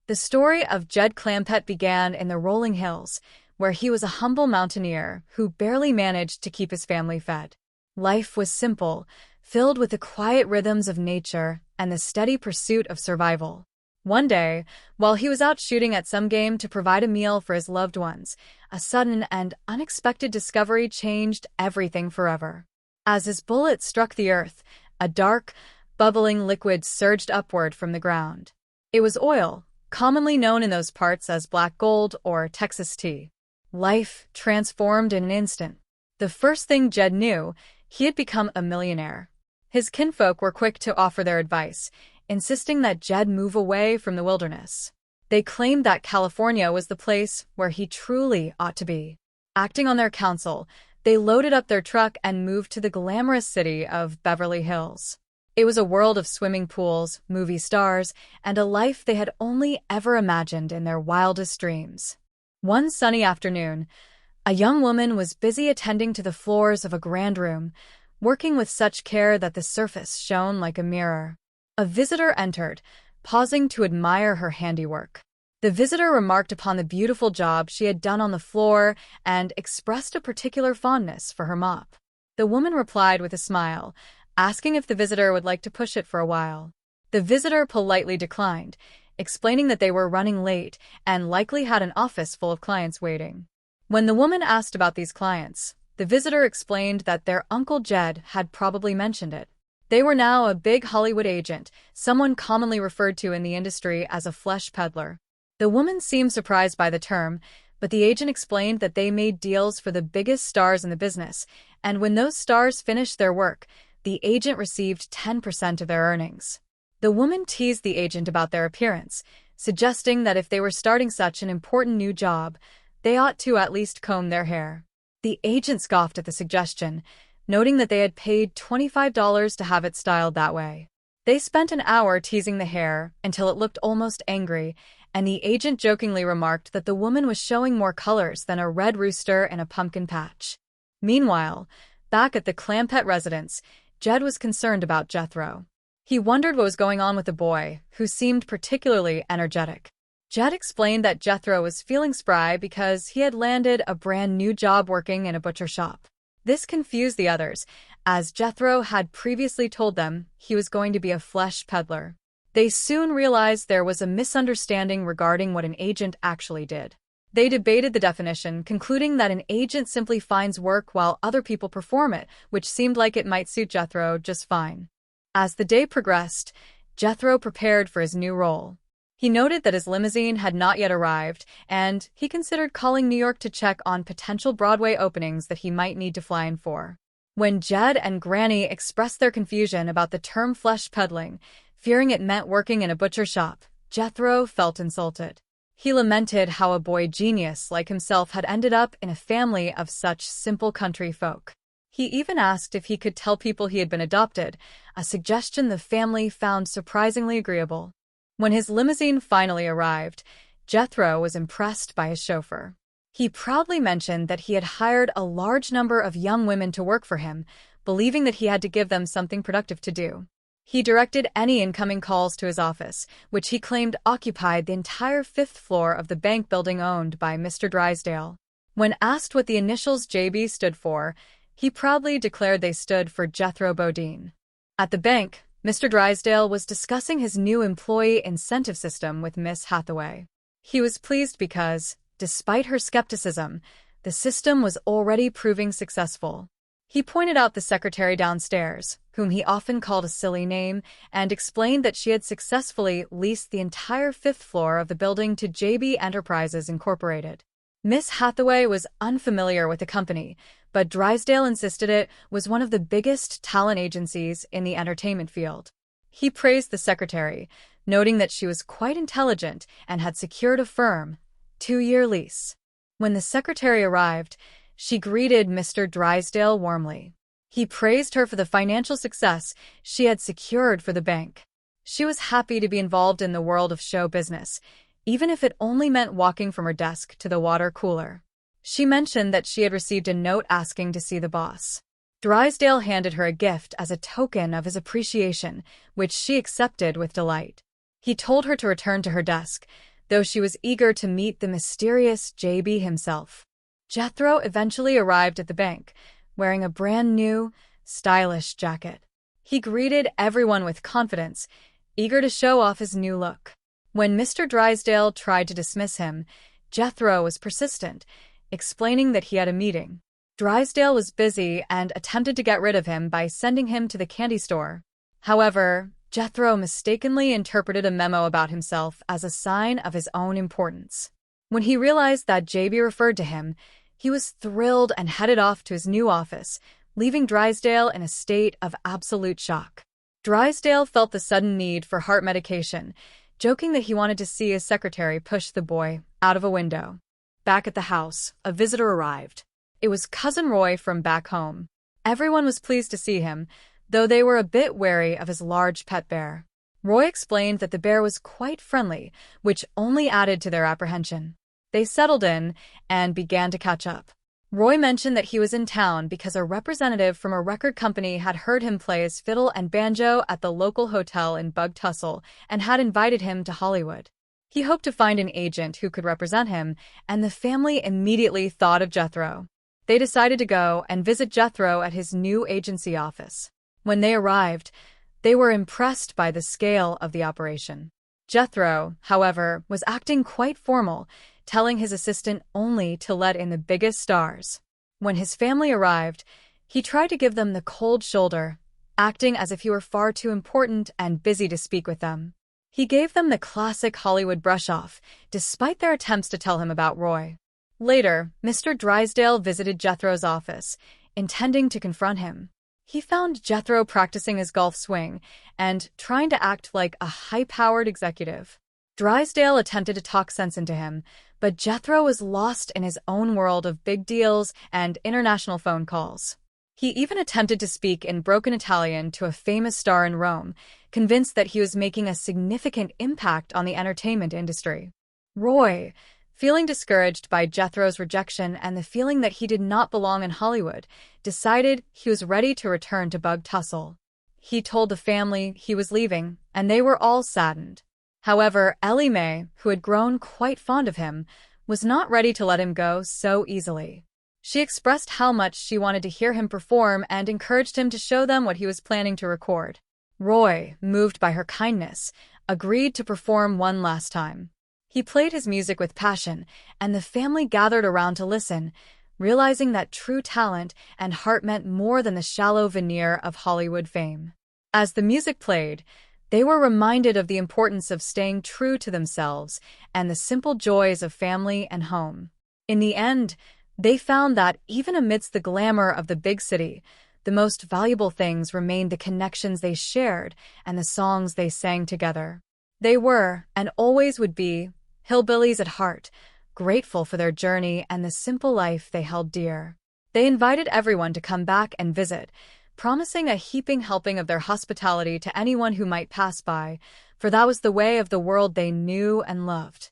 The story of Jed Clampett began in the rolling hills, where he was a humble mountaineer who barely managed to keep his family fed. Life was simple, filled with the quiet rhythms of nature and the steady pursuit of survival. One day, while he was out shooting at some game to provide a meal for his loved ones, a sudden and unexpected discovery changed everything forever. As his bullet struck the earth, a dark, bubbling liquid surged upward from the ground. It was oil, commonly known in those parts as black gold or Texas tea. Life transformed in an instant. The first thing Jed knew, he had become a millionaire. His kinfolk were quick to offer their advice, insisting that Jed move away from the wilderness. They claimed that California was the place where he truly ought to be. Acting on their counsel, they loaded up their truck and moved to the glamorous city of Beverly Hills. It was a world of swimming pools, movie stars, and a life they had only ever imagined in their wildest dreams. One sunny afternoon, a young woman was busy attending to the floors of a grand room, working with such care that the surface shone like a mirror. A visitor entered, pausing to admire her handiwork. The visitor remarked upon the beautiful job she had done on the floor and expressed a particular fondness for her mop. The woman replied with a smile, asking if the visitor would like to push it for a while. The visitor politely declined, explaining that they were running late and likely had an office full of clients waiting. When the woman asked about these clients, the visitor explained that their Uncle Jed had probably mentioned it. They were now a big Hollywood agent, someone commonly referred to in the industry as a flesh peddler. The woman seemed surprised by the term, but the agent explained that they made deals for the biggest stars in the business, and when those stars finished their work, the agent received 10% of their earnings. The woman teased the agent about their appearance, suggesting that if they were starting such an important new job, they ought to at least comb their hair. The agent scoffed at the suggestion, noting that they had paid $25 to have it styled that way. They spent an hour teasing the hair until it looked almost angry, and the agent jokingly remarked that the woman was showing more colors than a red rooster in a pumpkin patch. Meanwhile, back at the Clampett residence, Jed was concerned about Jethro. He wondered what was going on with the boy, who seemed particularly energetic. Jed explained that Jethro was feeling spry because he had landed a brand new job working in a butcher shop. This confused the others, as Jethro had previously told them he was going to be a flesh peddler. They soon realized there was a misunderstanding regarding what an agent actually did. They debated the definition, concluding that an agent simply finds work while other people perform it, which seemed like it might suit Jethro just fine. As the day progressed, Jethro prepared for his new role. He noted that his limousine had not yet arrived, and he considered calling New York to check on potential Broadway openings that he might need to fly in for. When Jed and Granny expressed their confusion about the term flesh peddling, fearing it meant working in a butcher shop, Jethro felt insulted. He lamented how a boy genius like himself had ended up in a family of such simple country folk. He even asked if he could tell people he had been adopted, a suggestion the family found surprisingly agreeable. When his limousine finally arrived, Jethro was impressed by his chauffeur. He proudly mentioned that he had hired a large number of young women to work for him, believing that he had to give them something productive to do. He directed any incoming calls to his office, which he claimed occupied the entire 5th floor of the bank building owned by Mr. Drysdale. When asked what the initials JB stood for, he proudly declared they stood for Jethro Bodine. At the bank, Mr. Drysdale was discussing his new employee incentive system with Miss Hathaway. He was pleased because, despite her skepticism, the system was already proving successful. He pointed out the secretary downstairs, whom he often called a silly name, and explained that she had successfully leased the entire 5th floor of the building to JB Enterprises Incorporated. Miss Hathaway was unfamiliar with the company, but Drysdale insisted it was one of the biggest talent agencies in the entertainment field. He praised the secretary, noting that she was quite intelligent and had secured a firm 2-year lease. When the secretary arrived, she greeted Mr. Drysdale warmly. He praised her for the financial success she had secured for the bank. She was happy to be involved in the world of show business, even if it only meant walking from her desk to the water cooler. She mentioned that she had received a note asking to see the boss. Drysdale handed her a gift as a token of his appreciation, which she accepted with delight. He told her to return to her desk, though she was eager to meet the mysterious JB himself. Jethro eventually arrived at the bank, wearing a brand new, stylish jacket. He greeted everyone with confidence, eager to show off his new look. When Mr. Drysdale tried to dismiss him, Jethro was persistent, explaining that he had a meeting. Drysdale was busy and attempted to get rid of him by sending him to the candy store. However, Jethro mistakenly interpreted a memo about himself as a sign of his own importance. When he realized that JB referred to him, he was thrilled and headed off to his new office, leaving Drysdale in a state of absolute shock. Drysdale felt the sudden need for heart medication, joking that he wanted to see his secretary push the boy out of a window. Back at the house, a visitor arrived. It was Cousin Roy from back home. Everyone was pleased to see him, though they were a bit wary of his large pet bear. Roy explained that the bear was quite friendly, which only added to their apprehension. They settled in and began to catch up. Roy mentioned that he was in town because a representative from a record company had heard him play his fiddle and banjo at the local hotel in Bug Tussle and had invited him to Hollywood. He hoped to find an agent who could represent him, and the family immediately thought of Jethro. They decided to go and visit Jethro at his new agency office. When they arrived, they were impressed by the scale of the operation. Jethro, however, was acting quite formal, telling his assistant only to let in the biggest stars. When his family arrived, he tried to give them the cold shoulder, acting as if he were far too important and busy to speak with them. He gave them the classic Hollywood brush-off, despite their attempts to tell him about Roy. Later, Mr. Drysdale visited Jethro's office, intending to confront him. He found Jethro practicing his golf swing and trying to act like a high-powered executive. Drysdale attempted to talk sense into him, but Jethro was lost in his own world of big deals and international phone calls. He even attempted to speak in broken Italian to a famous star in Rome, convinced that he was making a significant impact on the entertainment industry. Roy, feeling discouraged by Jethro's rejection and the feeling that he did not belong in Hollywood, decided he was ready to return to Bug Tussle. He told the family he was leaving, and they were all saddened. However, Ellie Mae, who had grown quite fond of him, was not ready to let him go so easily. She expressed how much she wanted to hear him perform and encouraged him to show them what he was planning to record. Roy, moved by her kindness, agreed to perform one last time. He played his music with passion, and the family gathered around to listen, realizing that true talent and heart meant more than the shallow veneer of Hollywood fame. As the music played, they were reminded of the importance of staying true to themselves and the simple joys of family and home. In the end, they found that even amidst the glamour of the big city, the most valuable things remained the connections they shared and the songs they sang together. They were, and always would be, hillbillies at heart, grateful for their journey and the simple life they held dear. They invited everyone to come back and visit, promising a heaping helping of their hospitality to anyone who might pass by, for that was the way of the world they knew and loved.